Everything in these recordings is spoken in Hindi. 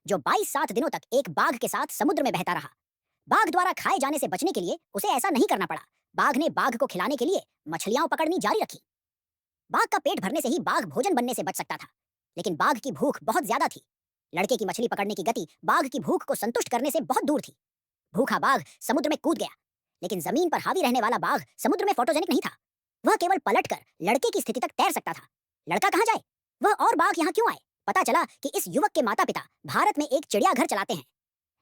जो 22 दिनों तक एक बाघ के साथ समुद्र में बहता रहा। बाघ द्वारा खाए जाने से बचने के लिए उसे ऐसा नहीं करना पड़ा। बाघ ने बाघ को खिलाने के लिए मछलियां पकड़नी जारी रखी। बाघ का पेट भरने से ही बाघ भोजन बनने से बच सकता था, लेकिन बाघ की भूख बहुत ज्यादा थी। लड़के की मछली पकड़ने की गति बाघ की भूख को संतुष्ट करने से बहुत दूर थी। भूखा बाघ समुद्र में कूद गया, लेकिन जमीन पर हावी रहने वाला बाघ समुद्र में फोटोजेनिक नहीं था। वह केवल पलटकर लड़के की स्थिति तक तैर सकता था। लड़का कहाँ जाए? वह और बाघ यहाँ क्यों आए? पता चला कि इस युवक के माता पिता भारत में एक चिड़ियाघर चलाते हैं,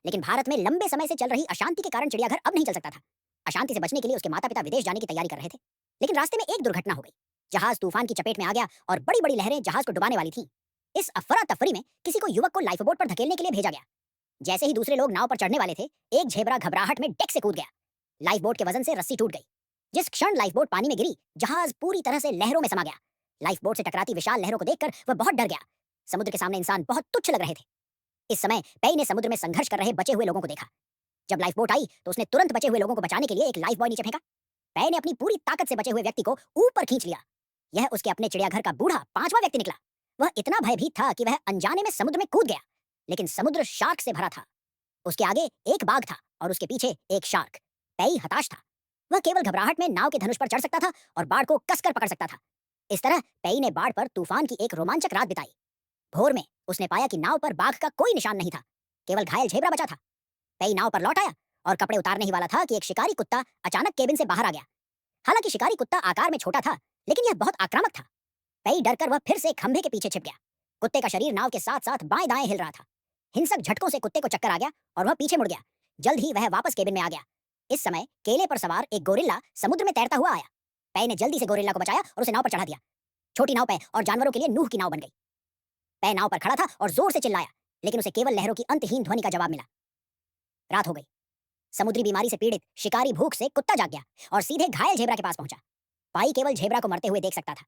लेकिन भारत में लंबे समय से चल रही अशांति के कारण चिड़ियाघर अब नहीं चल सकता था। अशांति से बचने के लिए उसके माता पिता विदेश जाने की तैयारी कर रहे थे, लेकिन रास्ते में एक दुर्घटना हो गई। जहाज तूफान की चपेट में आ गया और बड़ी बड़ी लहरें जहाज को डुबाने वाली थीं। इस अफरा तफरी में किसी को युवक को लाइफ बोट पर धकेलने के लिए भेजा गया। जैसे ही दूसरे लोग नाव पर चढ़ने वाले थे, एक झेबरा घबराहट में डेक से कूद गया। लाइफ बोट के वजन से रस्सी टूट गई। जिस क्षण लाइफ बोट पानी में गिरी, जहाज पूरी तरह से लहरों में समा गया। लाइफ बोट से टकराती विशाल लहरों को देखकर वह बहुत डर गया। समुद्र के सामने इंसान बहुत तुच्छ लग रहे थे। इस समय पेई ने समुद्र में संघर्ष कर रहे बचे हुए लोगों को देखा। जब लाइफ बोट आई तो उसने तुरंत बचे हुए लोगों को बचाने के लिए एक लाइफ बॉय नीचे फेंका। पेई ने अपनी पूरी ताकत से बचे हुए व्यक्ति को ऊपर खींच लिया। यह उसके अपने चिड़ियाघर का बूढ़ा 5वां व्यक्ति निकला। वह इतना भयभीत था कि वह अनजाने में समुद्र में कूद गया, लेकिन समुद्र शार्क से भरा था। उसके आगे एक बाघ था और उसके पीछे एक शार्क। पेई हताश था। वह केवल घबराहट में नाव के धनुष पर चढ़ सकता था और बाढ़ को कसकर पकड़ सकता था। इस तरह पेई ने बाढ़ पर तूफान की एक रोमांचक रात बिताई। भोर में उसने पाया कि नाव पर बाघ का कोई निशान नहीं था, केवल घायल झेबरा बचा था। पेई नाव पर लौट आया और कपड़े उतारने ही वाला था कि एक शिकारी कुत्ता अचानक केबिन से बाहर आ गया। हालांकि शिकारी कुत्ता आकार में छोटा था, लेकिन यह बहुत आक्रामक था। पेई डरकर वह फिर से खंभे के पीछे छिप गया। कुत्ते का शरीर नाव के साथ साथ बाएं दाएं हिल रहा था। हिंसक झटकों से कुत्ते को चक्कर आ गया और वह पीछे मुड़ गया। जल्द ही वह वापस केबिन में आ गया। इस समय केले पर सवार एक गोरिल्ला समुद्र में तैरता हुआ आया। पेई ने जल्दी से गोरिल्ला को बचाया और उसे नाव पर चढ़ा दिया। छोटी नाव पे और जानवरों के लिए नूह की नाव बन गई। पेई नाव पर खड़ा था और जोर से चिल्लाया, लेकिन उसे केवल लहरों की अंतहीन ध्वनि का जवाब मिला। रात हो गई। समुद्री बीमारी से पीड़ित शिकारी भूख से कुत्ता जाग गया और सीधे घायल झेबरा के पास पहुंचा। पाई केवल झेबरा को मरते हुए देख सकता था।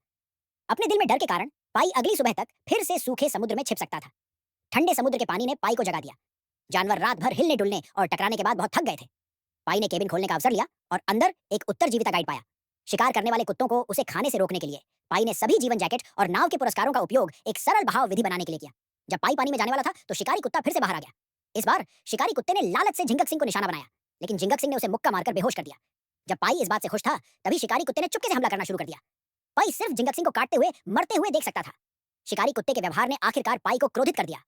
अपने दिल में डर के कारण पाई अगली सुबह तक फिर से सूखे समुद्र में छिप सकता था। ठंडे समुद्र के पानी ने पाई को जगा दिया। जानवर रात भर हिलने डुलने और टकराने के बाद बहुत थक गए थे। पाई ने केबिन खोलने का अवसर लिया और अंदर एक उत्तरजीविता गाइड पाया। शिकार करने वाले कुत्तों को उसे खाने से रोकने के लिए पाई ने सभी जीवन जैकेट और नाव के पुरस्कारों का उपयोग एक सरल बहाव विधि बनाने के लिए किया। जब पाई पानी में जाने वाला था तो शिकारी कुत्ता फिर से बाहर आ गया। इस बार शिकारी कुत्ते ने लालच से झिंगक सिंह को निशाना बनाया, लेकिन झिंगक सिंह ने उसे मुक्का मारकर बेहोश कर दिया। जब पाई इस बात से खुश था, तभी शिकारी कुत्ते ने चुपके से हमला करना शुरू कर दिया। पाई सिर्फ झिंगक सिंह को काटते हुए मरते हुए देख सकता था। शिकारी कुत्ते के व्यवहार ने आखिरकार पाई को क्रोधित कर दिया।